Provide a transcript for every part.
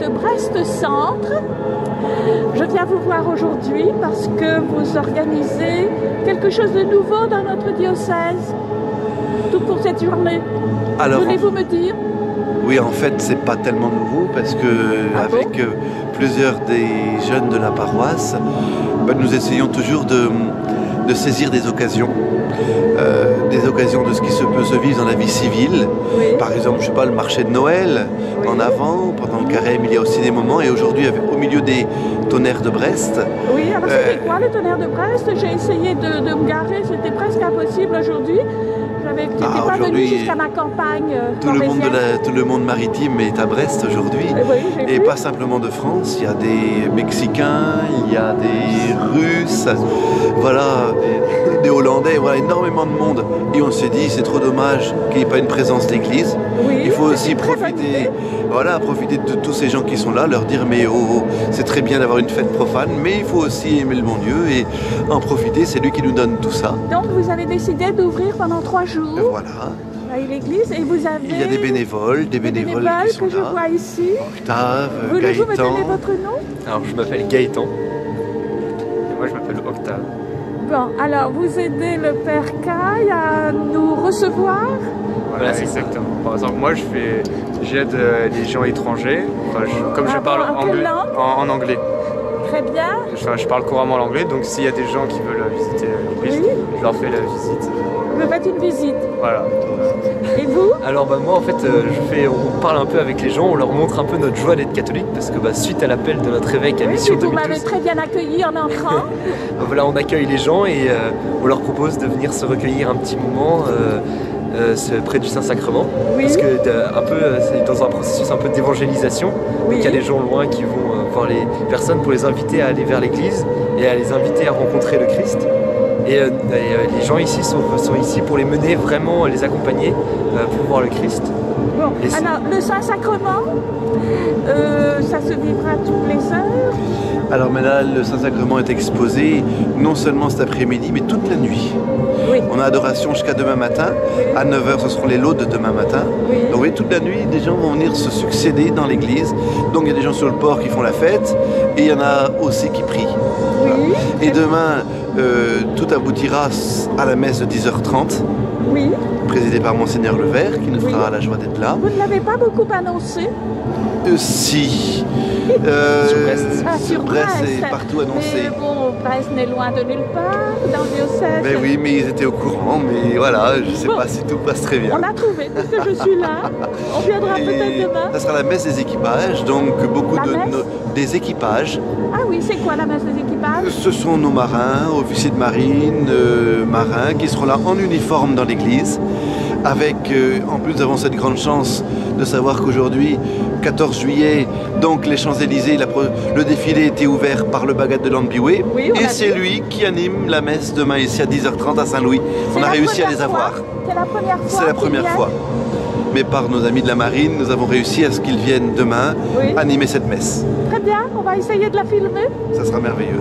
de Brest-Centre. Je viens vous voir aujourd'hui parce que vous organisez quelque chose de nouveau dans notre diocèse. Tout pour cette journée. Voulez-vous me dire? Oui, en fait, c'est pas tellement nouveau parce que avec plusieurs des jeunes de la paroisse, nous essayons toujours de saisir des occasions de ce qui peut se vivre dans la vie civile. Oui. Par exemple, je sais pas, le marché de Noël, oui. en avant, pendant le carême, il y a aussi des moments, et aujourd'hui, au milieu des tonnerres de Brest. Oui, alors c'était quoi les tonnerres de Brest? J'ai essayé de me garer, c'était presque impossible aujourd'hui. J'étais pas venue jusqu'à ma campagne. Tout le monde maritime est à Brest aujourd'hui. Et pas simplement de France, il y a des Mexicains, il y a des Russes, voilà, des Hollandais, voilà, énormément de monde. Et on s'est dit, c'est trop dommage qu'il n'y ait pas une présence d'église. Oui, il faut aussi profiter de tous ces gens qui sont là, leur dire, mais c'est très bien d'avoir une fête profane, mais il faut aussi aimer le bon Dieu et en profiter, c'est lui qui nous donne tout ça. Donc vous avez décidé d'ouvrir pendant 3 jours. Voilà. L'église, et vous avez... Il y a des bénévoles qui sont que je vois ici. Octave, Voulez-vous me Gaëtan. donner votre nom? Alors je m'appelle Gaëtan. Et moi je m'appelle Octave. Bon, alors vous aidez le Père Caille à nous recevoir? Voilà, c'est exactement. Par exemple, moi j'aide les gens étrangers. Enfin, comme je parle anglais, en anglais. Très bien. Enfin, je parle couramment l'anglais, donc s'il y a des gens qui veulent visiter l'église, je leur fais la visite. Vous faites une visite. Voilà. Et vous? Alors moi en fait, on parle un peu avec les gens, on leur montre un peu notre joie d'être catholique, parce que suite à l'appel de notre évêque à Mission 2012... Vous m'avez très bien accueilli en entrant. Voilà, on accueille les gens et on leur propose de venir se recueillir un petit moment près du Saint-Sacrement, parce que c'est dans un processus un peu d'évangélisation. Donc il y a des gens loin qui vont voir les personnes pour les inviter à aller vers l'église et à les inviter à rencontrer le Christ. Et les gens ici sont ici pour les mener, vraiment les accompagner pour voir le Christ. Bon, alors le Saint-Sacrement, ça se vivra toutes les heures? Alors mais là, le Saint-Sacrement est exposé non seulement cet après-midi, mais toute la nuit. Oui. On a adoration jusqu'à demain matin. Oui. À 9h, ce seront les laudes de demain matin. Oui. Donc oui, toute la nuit, des gens vont venir se succéder dans l'église. Donc il y a des gens sur le port qui font la fête, et il y en a aussi qui prient. Oui. Et demain, tout aboutira à la messe de 10h30. Oui. Présidée par Monseigneur Levert, qui nous fera la joie d'être là. Vous ne l'avez pas beaucoup annoncé? Si. Sur Brest, c'est partout annoncé. Mais bon, Brest n'est loin de nulle part, dans le diocèse. Mais oui, mais ils étaient au courant, mais voilà, je ne sais pas si tout passe très bien. On a trouvé, puisque je suis là. On viendra peut-être demain. Ça sera la messe des équipages, donc beaucoup des équipages. Ah oui, c'est quoi la messe des équipages? Ce sont nos marins, officiers de marine, marins, qui seront là en uniforme dans l'église. Avec, en plus, nous avons cette grande chance de savoir qu'aujourd'hui, 14 juillet, donc les Champs-Élysées, le défilé était ouvert par le Bagat de Landbioué. Oui, et c'est lui qui anime la messe demain ici à 10h30 à Saint-Louis. On a réussi à les avoir. C'est la première fois? C'est la première fois. Mais par nos amis de la marine, nous avons réussi à ce qu'ils viennent demain animer cette messe. Très bien, on va essayer de la filmer. Ça sera merveilleux.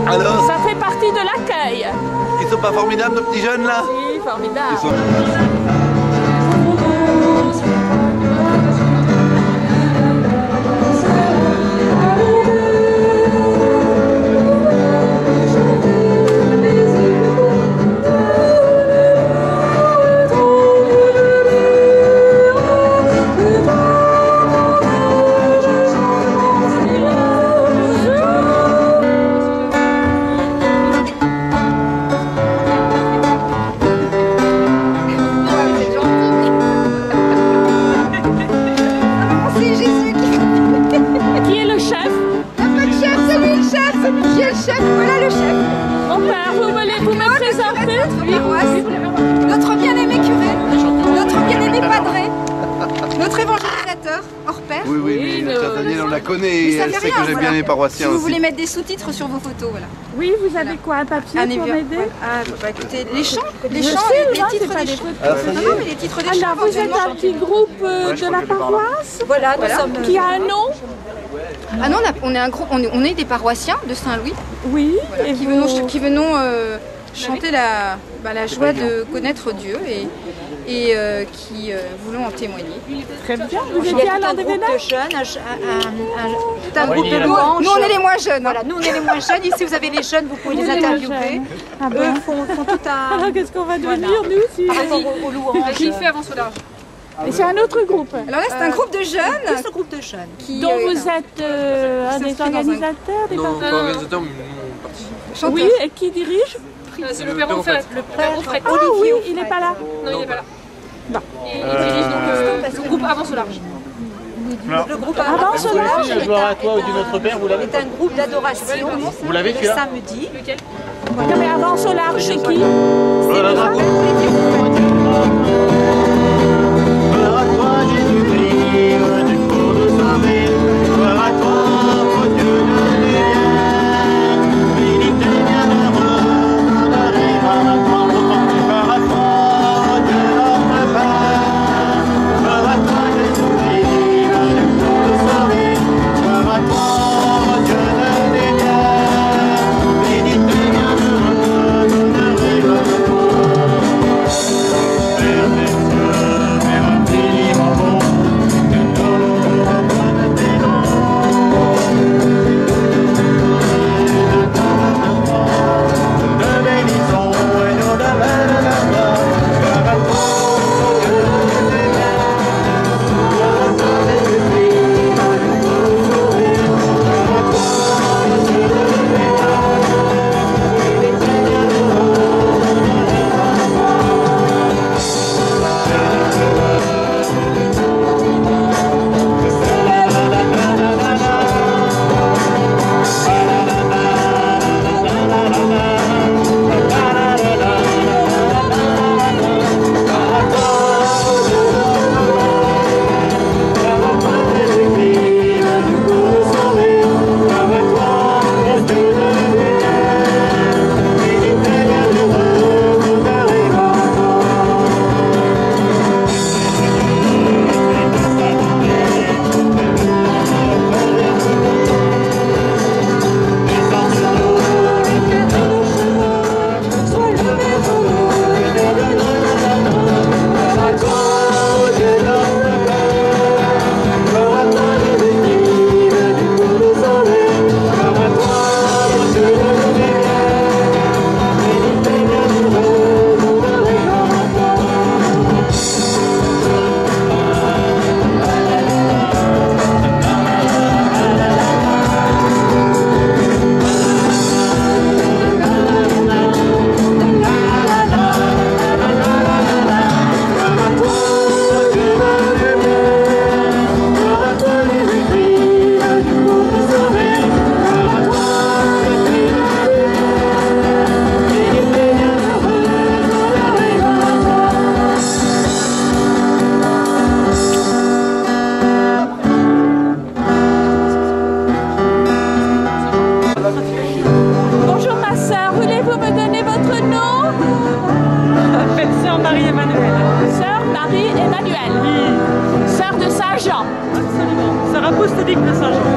Alors, ça fait partie de l'accueil. Ils sont pas formidables nos petits jeunes là? Si, formidable. Voilà le chef. Mon père, vous me présentez? Notre bien-aimé curé, notre bien-aimé padré, notre évangélisateur hors pair. Oui, notre Daniel, on la connaît, elle sait que j'aime bien les paroissiens aussi. Si vous aussi. voulez mettre des sous-titres sur vos photos, voilà. Oui, vous avez quoi, un papier pour m'aider? Ah, bah écoutez, les chants, les titres des chants. Non, mais les titres des chants. Alors, vous êtes un petit groupe de la paroisse? Voilà, nous sommes... Qui a un nom? Ah non, on est un groupe, on est des paroissiens de Saint-Louis. Oui. Voilà, qui venons chanter la joie de connaître Dieu et et qui voulons en témoigner. Très bien. Vous étiez à l'un des groupe de jeunes, tout un groupe de louanges. Nous, on est les moins jeunes. Voilà, nous, on est les moins jeunes. Ici, vous avez les jeunes, vous pouvez les interviewer. Ah bon. Eux font tout un... Alors, qu'est-ce qu'on va devenir, nous, si... Par rapport aux louanges. Qui fait Avance au large? Et c'est un autre groupe. Alors là, c'est un groupe de jeunes. C'est un groupe de jeunes. Dont vous êtes un des organisateurs, des Non, pas organisateur, mais nous, on participe. Oui, et qui dirige? C'est le père en fait. Le père en fait. Ah oui, il n'est pas là. Non, il n'est pas là. Non. Et il dirige donc le groupe Avance au large. Le groupe Avance au large. La gloire à toi ou du Notre Père, vous l'avez? est un groupe d'adoration. Vous l'avez, Le celui-là? samedi. Lequel? Non, mais Avance au large, c'est qui? Sœur apostolique de Saint-Jean.